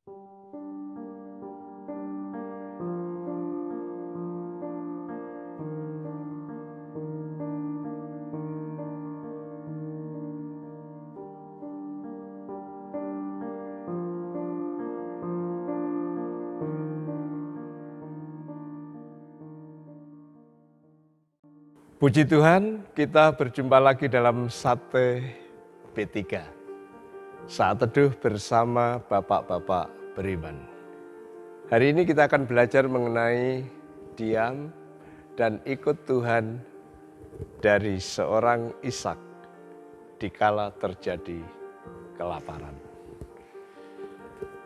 Puji Tuhan, kita berjumpa lagi dalam Sate P3. Saat teduh bersama Bapak-Bapak beriman. Hari ini kita akan belajar mengenai diam dan ikut Tuhan dari seorang Ishak dikala terjadi kelaparan.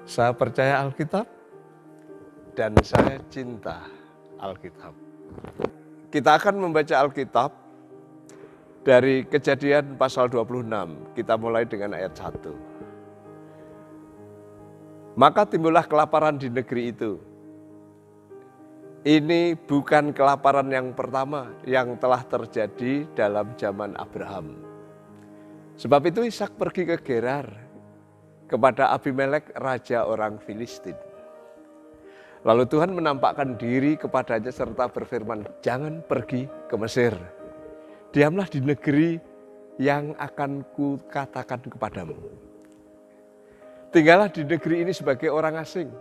Saya percaya Alkitab dan saya cinta Alkitab. Kita akan membaca Alkitab dari Kejadian pasal 26. Kita mulai dengan ayat 1. Maka timbullah kelaparan di negeri itu. Ini bukan kelaparan yang pertama yang telah terjadi dalam zaman Abraham. Sebab itu Ishak pergi ke Gerar kepada Abimelek, raja orang Filistin. Lalu Tuhan menampakkan diri kepadanya serta berfirman, jangan pergi ke Mesir. Diamlah di negeri yang akan kukatakan kepadamu. Tinggallah di negeri ini sebagai orang asing.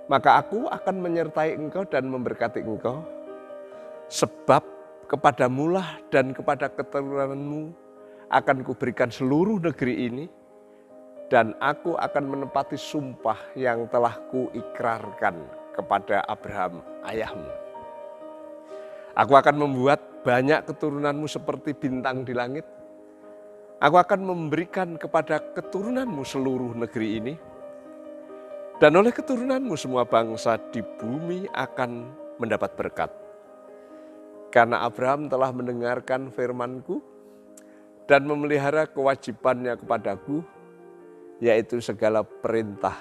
Maka aku akan menyertai engkau dan memberkati engkau. Sebab kepadamulah dan kepada keturunanmu akan kuberikan seluruh negeri ini. Dan aku akan menepati sumpah yang telah kuikrarkan kepada Abraham ayahmu. Aku akan membuat banyak keturunanmu seperti bintang di langit. Aku akan memberikan kepada keturunanmu seluruh negeri ini. Dan oleh keturunanmu semua bangsa di bumi akan mendapat berkat. Karena Abraham telah mendengarkan firman-Ku dan memelihara kewajibannya kepadaku, yaitu segala perintah,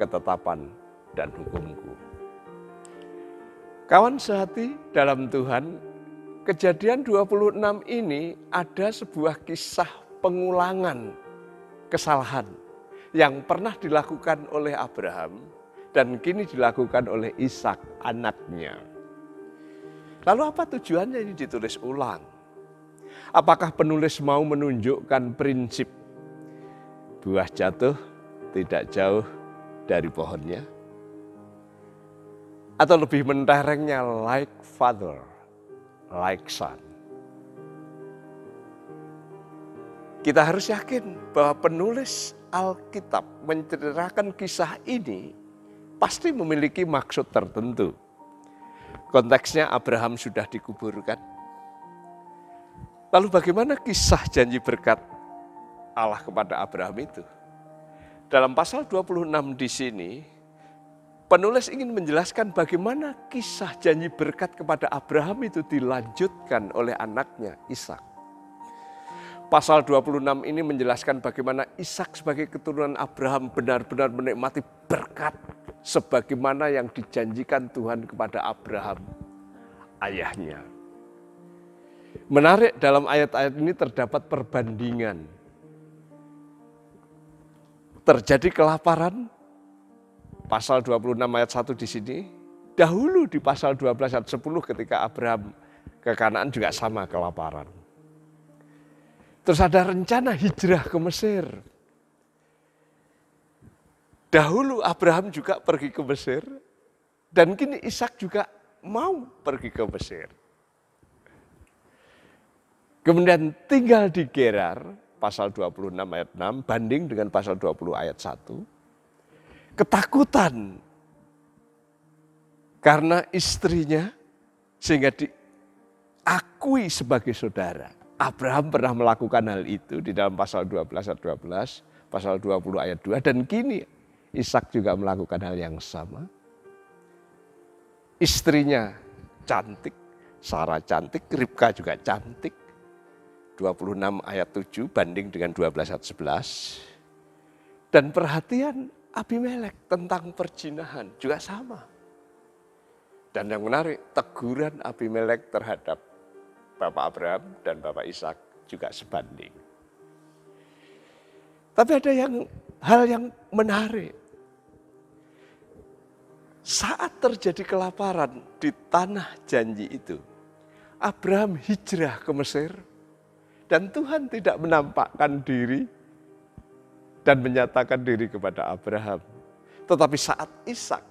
ketetapan, dan hukum-Ku. Kawan sehati dalam Tuhan, Kejadian 26 ini ada sebuah kisah pengulangan kesalahan yang pernah dilakukan oleh Abraham dan kini dilakukan oleh Ishak anaknya. Lalu apa tujuannya ini ditulis ulang? Apakah penulis mau menunjukkan prinsip buah jatuh tidak jauh dari pohonnya? Atau lebih menterengnya like father, like son. Kita harus yakin bahwa penulis Alkitab menceritakan kisah ini pasti memiliki maksud tertentu. Konteksnya Abraham sudah dikuburkan. Lalu bagaimana kisah janji berkat Allah kepada Abraham itu? Dalam pasal 26 di sini, penulis ingin menjelaskan bagaimana kisah janji berkat kepada Abraham itu dilanjutkan oleh anaknya Ishak. Pasal 26 ini menjelaskan bagaimana Ishak sebagai keturunan Abraham benar-benar menikmati berkat sebagaimana yang dijanjikan Tuhan kepada Abraham, ayahnya. Menarik, dalam ayat-ayat ini terdapat perbandingan. Terjadi kelaparan, pasal 26 ayat 1 di sini. Dahulu di pasal 12 ayat 10 ketika Abraham ke Kanaan juga sama kelaparan. Terus ada rencana hijrah ke Mesir. Dahulu Abraham juga pergi ke Mesir. Dan kini Ishak juga mau pergi ke Mesir. Kemudian tinggal di Gerar, pasal 26 ayat 6, banding dengan pasal 20 ayat 1. Ketakutan karena istrinya sehingga diakui sebagai saudara. Abraham pernah melakukan hal itu di dalam pasal 12 ayat 12, pasal 20 ayat 2, dan kini Ishak juga melakukan hal yang sama. Istrinya cantik, Sarah cantik, Ribka juga cantik. 26 ayat 7 banding dengan 12 ayat 11. Dan perhatian Abimelek tentang perzinahan juga sama. Dan yang menarik, teguran Abimelek terhadap Bapak Abraham dan Bapak Ishak juga sebanding. Tapi ada hal yang menarik. Saat terjadi kelaparan di tanah janji itu, Abraham hijrah ke Mesir dan Tuhan tidak menampakkan diri dan menyatakan diri kepada Abraham. Tetapi saat Ishak,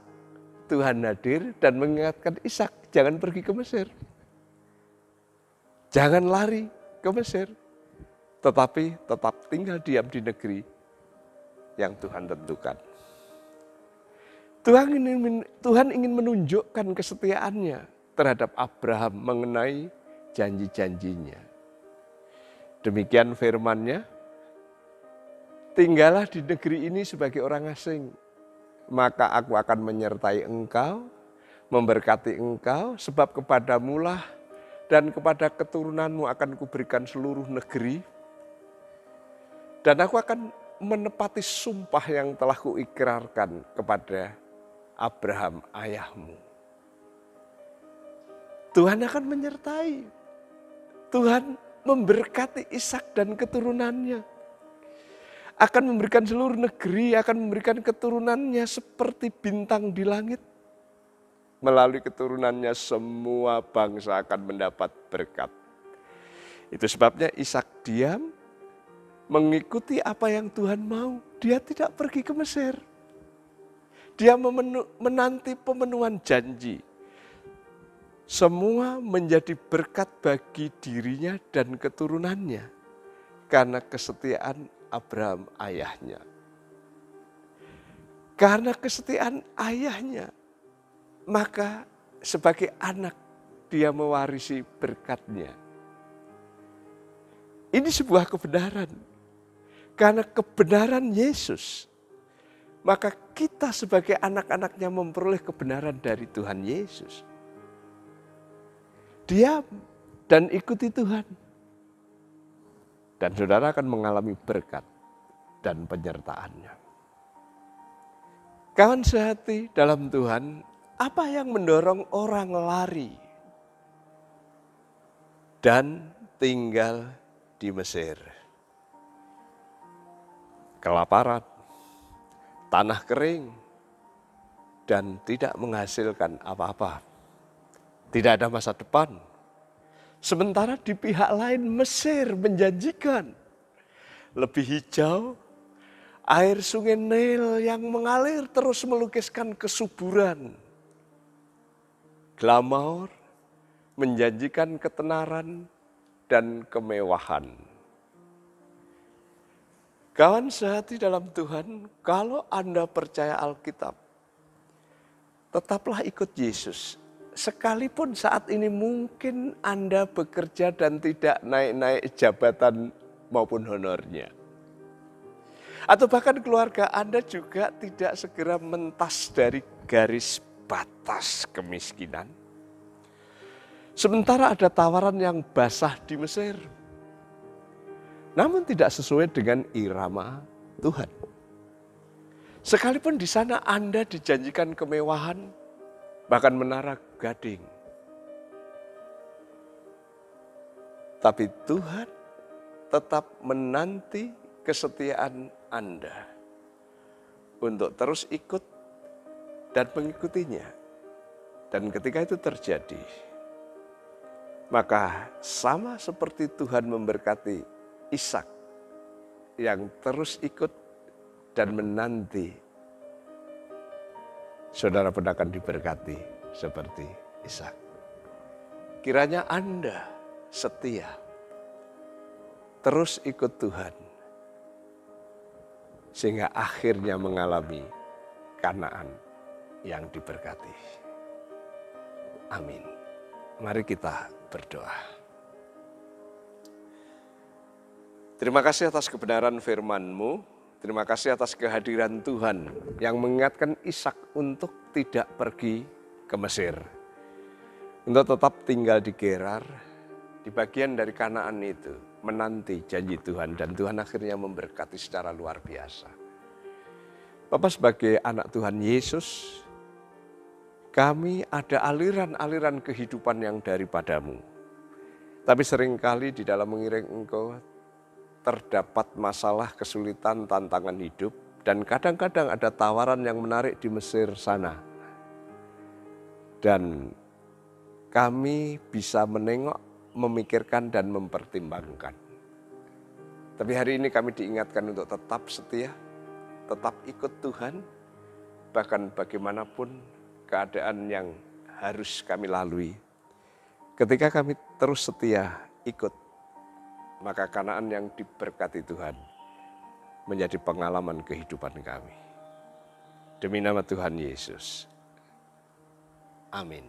Tuhan hadir dan mengingatkan Ishak, jangan pergi ke Mesir. Jangan lari ke Mesir, tetapi tetap tinggal diam di negeri yang Tuhan tentukan. Tuhan ingin menunjukkan kesetiaannya terhadap Abraham mengenai janji-janjinya. Demikian firman-Nya, tinggallah di negeri ini sebagai orang asing, maka aku akan menyertai engkau, memberkati engkau, sebab kepadamulah dan kepada keturunanmu akan kuberikan seluruh negeri, dan aku akan menepati sumpah yang telah kuikrarkan kepada Abraham ayahmu. Tuhan akan menyertai. Tuhan memberkati Ishak dan keturunannya. Akan memberikan seluruh negeri, akan memberikan keturunannya seperti bintang di langit. Melalui keturunannya semua bangsa akan mendapat berkat. Itu sebabnya Ishak diam, mengikuti apa yang Tuhan mau. Dia tidak pergi ke Mesir. Dia menanti pemenuhan janji. Semua menjadi berkat bagi dirinya dan keturunannya karena kesetiaan Abraham ayahnya. Karena kesetiaan ayahnya, maka sebagai anak dia mewarisi berkatnya. Ini sebuah kebenaran. Karena kebenaran Yesus, maka kita sebagai anak-anaknya memperoleh kebenaran dari Tuhan Yesus. Diam dan ikuti Tuhan. Dan saudara akan mengalami berkat dan penyertaan-Nya. Kawan sehati dalam Tuhan, apa yang mendorong orang lari dan tinggal di Mesir? Kelaparan, tanah kering, dan tidak menghasilkan apa-apa. Tidak ada masa depan. Sementara di pihak lain Mesir menjanjikan lebih hijau, air sungai Nil yang mengalir terus melukiskan kesuburan. Glamor menjanjikan ketenaran dan kemewahan. Kawan sehati dalam Tuhan, kalau Anda percaya Alkitab, tetaplah ikut Yesus. Sekalipun saat ini mungkin Anda bekerja dan tidak naik-naik jabatan maupun honornya. Atau bahkan keluarga Anda juga tidak segera mentas dari garis batas kemiskinan. Sementara ada tawaran yang basah di Mesir. Namun tidak sesuai dengan irama Tuhan. Sekalipun di sana Anda dijanjikan kemewahan, bahkan menara gading. Tapi Tuhan tetap menanti kesetiaan Anda untuk terus ikut dan mengikutinya. Dan ketika itu terjadi, maka sama seperti Tuhan memberkati Ishak yang terus ikut dan menanti, saudara pun akan diberkati seperti Ishak. Kiranya Anda setia, terus ikut Tuhan, sehingga akhirnya mengalami Kanaan yang diberkati. Amin. Mari kita berdoa. Terima kasih atas kebenaran firman-Mu. Terima kasih atas kehadiran Tuhan yang mengingatkan Ishak untuk tidak pergi ke Mesir. Untuk tetap tinggal di Gerar, di bagian dari Kanaan itu, menanti janji Tuhan. Dan Tuhan akhirnya memberkati secara luar biasa. Bapak sebagai anak Tuhan Yesus, kami ada aliran-aliran kehidupan yang daripada-Mu. Tapi seringkali di dalam mengiring Engkau, terdapat masalah, kesulitan, tantangan hidup, dan kadang-kadang ada tawaran yang menarik di Mesir sana. Dan kami bisa menengok, memikirkan, dan mempertimbangkan. Tapi hari ini kami diingatkan untuk tetap setia, tetap ikut Tuhan, bahkan bagaimanapun keadaan yang harus kami lalui. Ketika kami terus setia ikut, maka Kanaan yang diberkati Tuhan menjadi pengalaman kehidupan kami. Demi nama Tuhan Yesus. Amin.